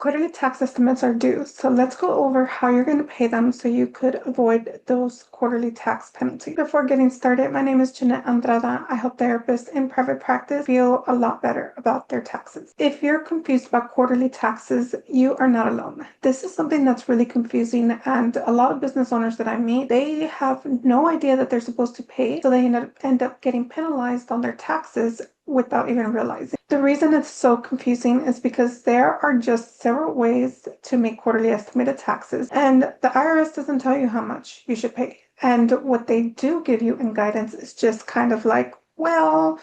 Quarterly tax estimates are due, so let's go over how you're going to pay them so you could avoid those quarterly tax penalties. Before getting started, my name is Jeanette Andrada. I help therapists in private practice feel a lot better about their taxes. If you're confused about quarterly taxes, you are not alone. This is something that's really confusing, and a lot of business owners that I meet, they have no idea that they're supposed to pay, so they end up getting penalized on their taxes without even realizing. The reason it's so confusing is because there are just several ways to make quarterly estimated taxes, and the IRS doesn't tell you how much you should pay. And what they do give you in guidance is just kind of like, well,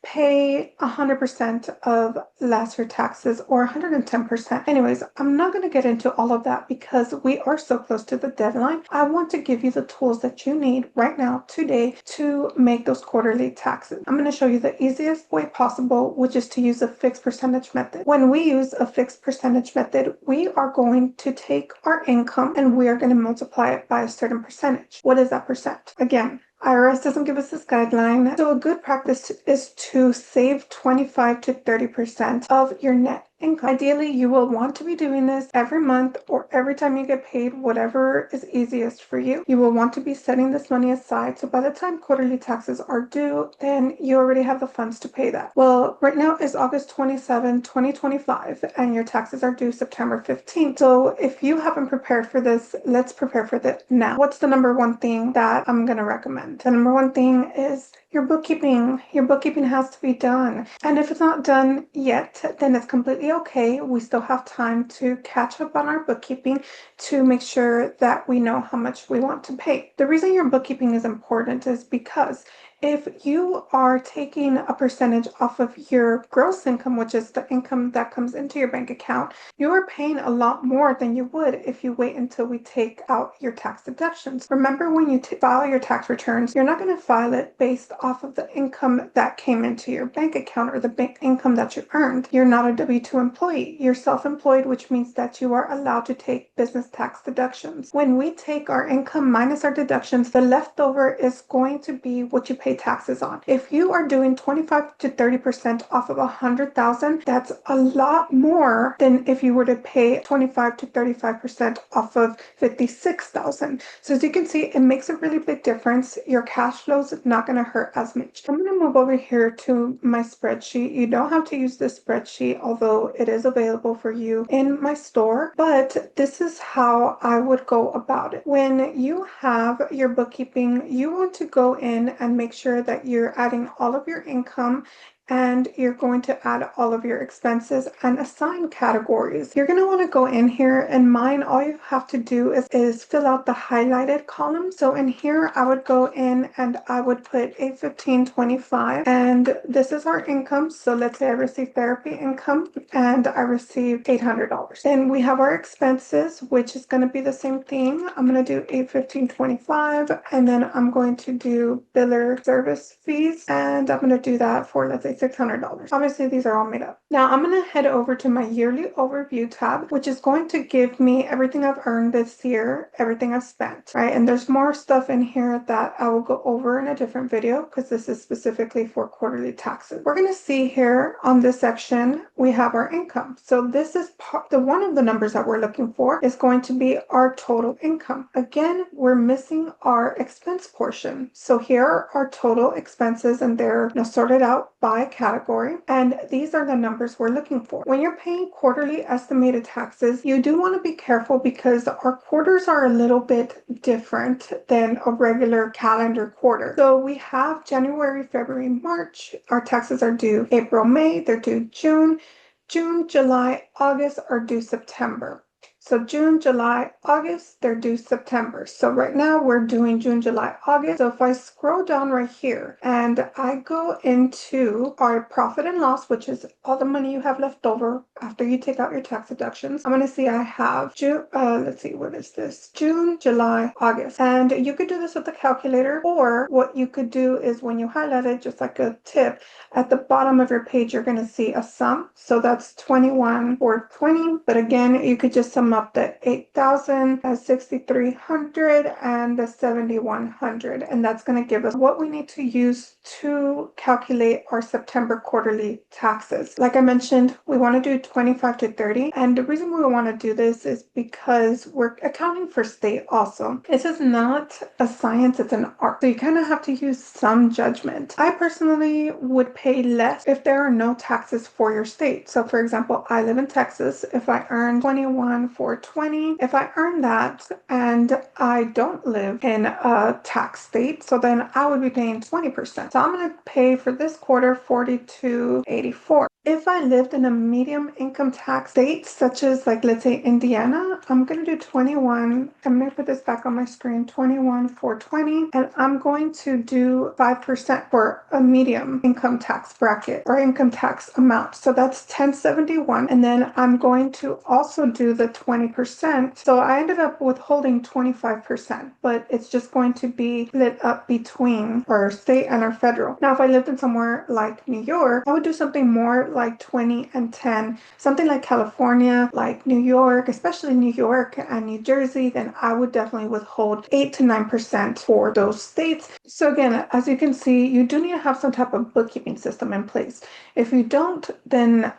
pay 100% of last year's taxes or 110%. Anyways, I'm not going to get into all of that because we are so close to the deadline. I want to give you the tools that you need right now, today, to make those quarterly taxes. I'm going to show you the easiest way possible, which is to use a fixed percentage method. When we use a fixed percentage method, we are going to take our income and we are going to multiply it by a certain percentage. What is that percent? Again, IRS doesn't give us this guideline, so a good practice is to save 25 to 30% of your net income. Ideally, you will want to be doing this every month or every time you get paid, whatever is easiest for you. You will want to be setting this money aside, so by the time quarterly taxes are due, then you already have the funds to pay that. Well, right now is August 27, 2025, and your taxes are due September 15th. So if you haven't prepared for this, let's prepare for this now. What's the number one thing that I'm going to recommend? The number one thing is your bookkeeping. Your bookkeeping has to be done. And if it's not done yet, then it's completely okay. We still have time to catch up on our bookkeeping to make sure that we know how much we want to pay. The reason your bookkeeping is important is because if you are taking a percentage off of your gross income, which is the income that comes into your bank account, you are paying a lot more than you would if you wait until we take out your tax deductions. Remember, when you file your tax returns, you're not going to file it based off of the income that came into your bank account or the bank income that you earned. You're not a W-2 employee. You're self-employed, which means that you are allowed to take business tax deductions. When we take our income minus our deductions, the leftover is going to be what you pay taxes on. If you are doing 25 to 30% off of 100,000, that's a lot more than if you were to pay 25 to 35% off of 56,000. So as you can see, it makes a really big difference. Your cash flow is not going to hurt as much. I'm going to move over here to my spreadsheet. You don't have to use this spreadsheet, although it is available for you in my store, but this is how I would go about it. When you have your bookkeeping, you want to go in and make sure that you're adding all of your income and you're going to add all of your expenses and assign categories. You're going to want to go in here, and mine, all you have to do is fill out the highlighted column. So in here, I would go in and I would put 815.25, and this is our income. So let's say I receive therapy income and I receive $800. Then we have our expenses, which is going to be the same thing. I'm going to do 815.25, and then I'm going to do biller service fees, and I'm going to do that for, let's say, $600. Obviously, these are all made up. Now, I'm going to head over to my yearly overview tab, which is going to give me everything I've earned this year, everything I've spent, right? And there's more stuff in here that I will go over in a different video because this is specifically for quarterly taxes. We're going to see here on this section, we have our income. So this is one of the numbers that we're looking for is going to be our total income. Again, we're missing our expense portion. So here are our total expenses, and they're sorted out by category, and these are the numbers we're looking for. When you're paying quarterly estimated taxes, you do want to be careful because our quarters are a little bit different than a regular calendar quarter. So we have January, February, March. Our taxes are due April, May, they're due June. June, July, August are due September. So June, July, August, they're due September. So right now we're doing June, July, August. So if I scroll down right here and I go into our profit and loss, which is all the money you have left over after you take out your tax deductions, I'm going to see I have June, let's see, what is this? June, July, August. And you could do this with a calculator, or what you could do is when you highlight it, just like a tip, at the bottom of your page, you're going to see a sum. So that's 21 or 20. But again, you could just sum up the 8,000, the 6,300, and the 7,100. And that's going to give us what we need to use to calculate our September quarterly taxes. Like I mentioned, we want to do 25 to 30. And the reason we want to do this is because we're accounting for state also. This is not a science, it's an art. So you kind of have to use some judgment. I personally would pay less if there are no taxes for your state. So for example, I live in Texas. If I earn 21,420, if I earn that and I don't live in a tax state, so then I would be paying 20%. So I'm going to pay for this quarter 42.84. If I lived in a medium income tax state, such as like, let's say Indiana, I'm going to do 21. I'm going to put this back on my screen, 21,420. And I'm going to do 5% for a medium income tax bracket or income tax amount. So that's 1071. And then I'm going to also do the 20%. So I ended up withholding 25%, but it's just going to be split up between our state and our federal. Now, if I lived in somewhere like New York, I would do something more like 20 and 10, something like California, like New York, especially New York and New Jersey, then I would definitely withhold 8 to 9% for those states. So again, as you can see, you do need to have some type of bookkeeping system in place. If you don't, then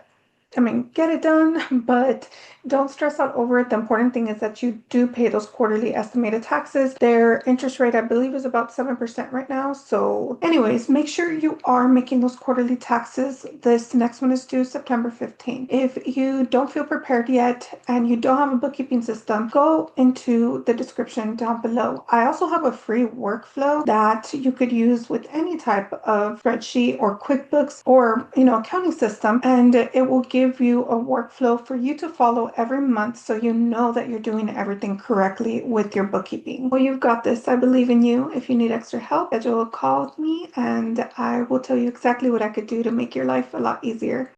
get it done, but don't stress out over it. The important thing is that you do pay those quarterly estimated taxes. Their interest rate, I believe, is about 7% right now. So anyways, make sure you are making those quarterly taxes. This next one is due September 15th. If you don't feel prepared yet and you don't have a bookkeeping system, go into the description down below. I also have a free workflow that you could use with any type of spreadsheet or QuickBooks or, accounting system, and it will give you a workflow for you to follow every month so you know that you're doing everything correctly with your bookkeeping. Well, you've got this. I believe in you. If you need extra help, schedule a call with me and I will tell you exactly what I could do to make your life a lot easier.